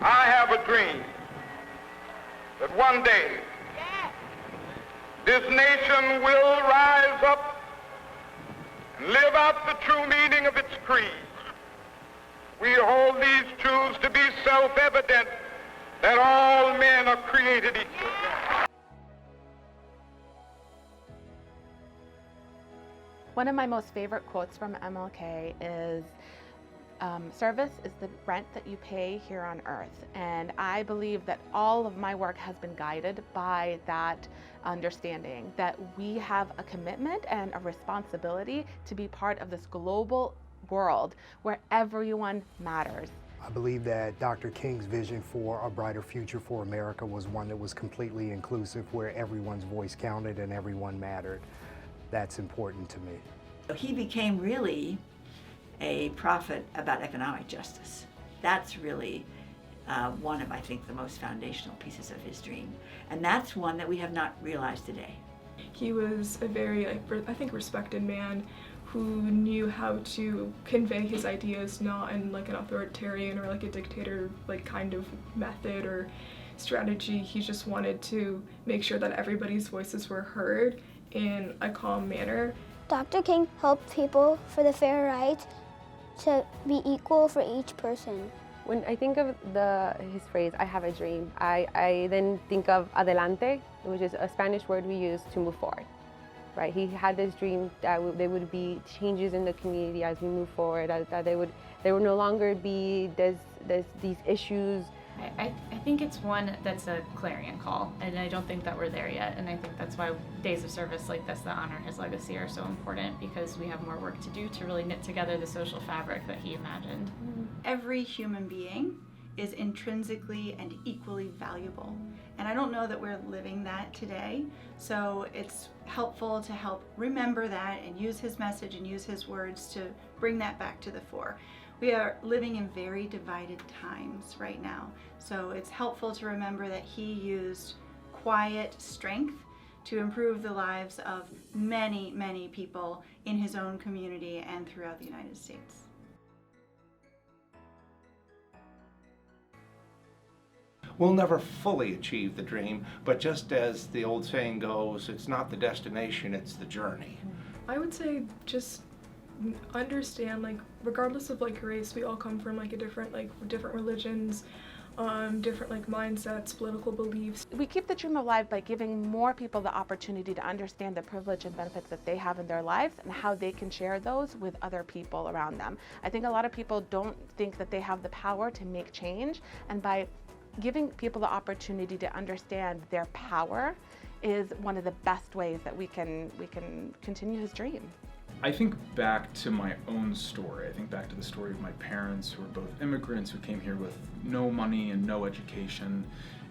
I have a dream that one day this nation will rise up and live out the true meaning of its creed. We hold these truths to be self-evident, that all men are created equal. One of my most favorite quotes from MLK is, service is the rent that you pay here on earth. And I believe that all of my work has been guided by that understanding, that we have a commitment and a responsibility to be part of this global world where everyone matters. I believe that Dr. King's vision for a brighter future for America was one that was completely inclusive, where everyone's voice counted and everyone mattered. That's important to me. He became really a prophet about economic justice. That's really one of, I think, the most foundational pieces of his dream. And that's one that we have not realized today. He was a very, I think, respected man who knew how to convey his ideas, not in like an authoritarian or like a dictator like kind of method or strategy. He just wanted to make sure that everybody's voices were heard in a calm manner. Dr. King helped people for the fair right to be equal for each person. When I think of his phrase, I have a dream, I then think of adelante, which is a Spanish word we use to move forward. Right? He had this dream that there would be changes in the community as we move forward, that there would no longer be these issues. I think it's one that's a clarion call, and I don't think that we're there yet. And I think that's why days of service like this that honor his legacy are so important, because we have more work to do to really knit together the social fabric that he imagined. Every human being is intrinsically and equally valuable. And I don't know that we're living that today. So it's helpful to help remember that and use his message and use his words to bring that back to the fore. We are living in very divided times right now. So it's helpful to remember that he used quiet strength to improve the lives of many, many people in his own community and throughout the United States. We'll never fully achieve the dream, but just as the old saying goes, it's not the destination, it's the journey. I would say just understand, like, regardless of like race, we all come from like different religions, different like mindsets, political beliefs. We keep the dream alive by giving more people the opportunity to understand the privilege and benefits that they have in their lives and how they can share those with other people around them. I think a lot of people don't think that they have the power to make change, and by giving people the opportunity to understand their power is one of the best ways that we can continue his dream. I think back to my own story. I think back to the story of my parents, who were both immigrants who came here with no money and no education.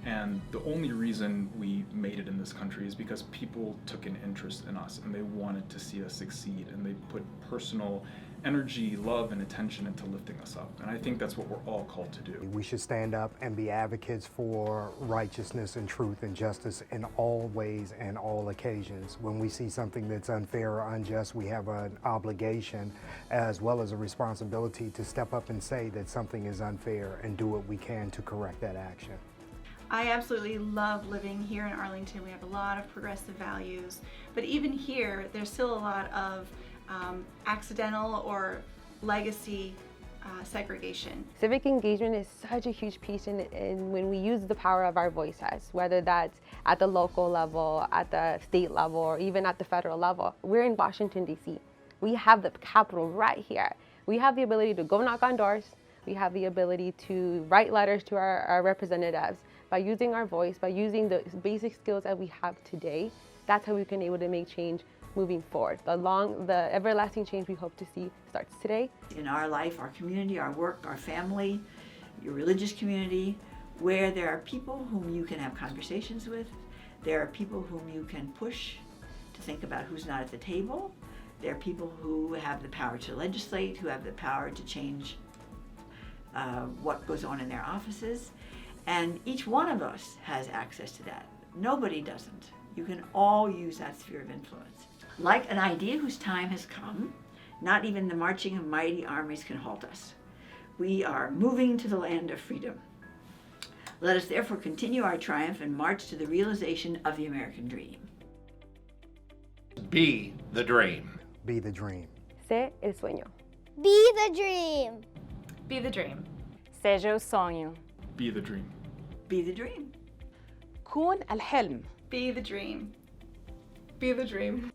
And the only reason we made it in this country is because people took an interest in us and they wanted to see us succeed, and they put personal energy, love, and attention into lifting us up. And I think that's what we're all called to do. We should stand up and be advocates for righteousness and truth and justice in all ways and all occasions. When we see something that's unfair or unjust, we have an obligation as well as a responsibility to step up and say that something is unfair and do what we can to correct that action. I absolutely love living here in Arlington. We have a lot of progressive values, but even here, there's still a lot of accidental or legacy segregation. Civic engagement is such a huge piece in when we use the power of our voices, whether that's at the local level, at the state level, or even at the federal level. We're in Washington, D.C. We have the Capitol right here. We have the ability to go knock on doors. We have the ability to write letters to our representatives. By using our voice, by using the basic skills that we have today, that's how we can be able to make change moving forward. The everlasting change we hope to see starts today. In our life, our community, our work, our family, your religious community, where there are people whom you can have conversations with, there are people whom you can push to think about who's not at the table, there are people who have the power to legislate, who have the power to change what goes on in their offices, and each one of us has access to that. Nobody doesn't. You can all use that sphere of influence. Like an idea whose time has come, not even the marching of mighty armies can halt us. We are moving to the land of freedom. Let us therefore continue our triumph and march to the realization of the American dream. Be the dream. Be the dream. Sé el sueño. Be the dream. Be the dream. Seja o sonho. Be the dream. Be the dream. كون الحلم. Be the dream. Be the dream.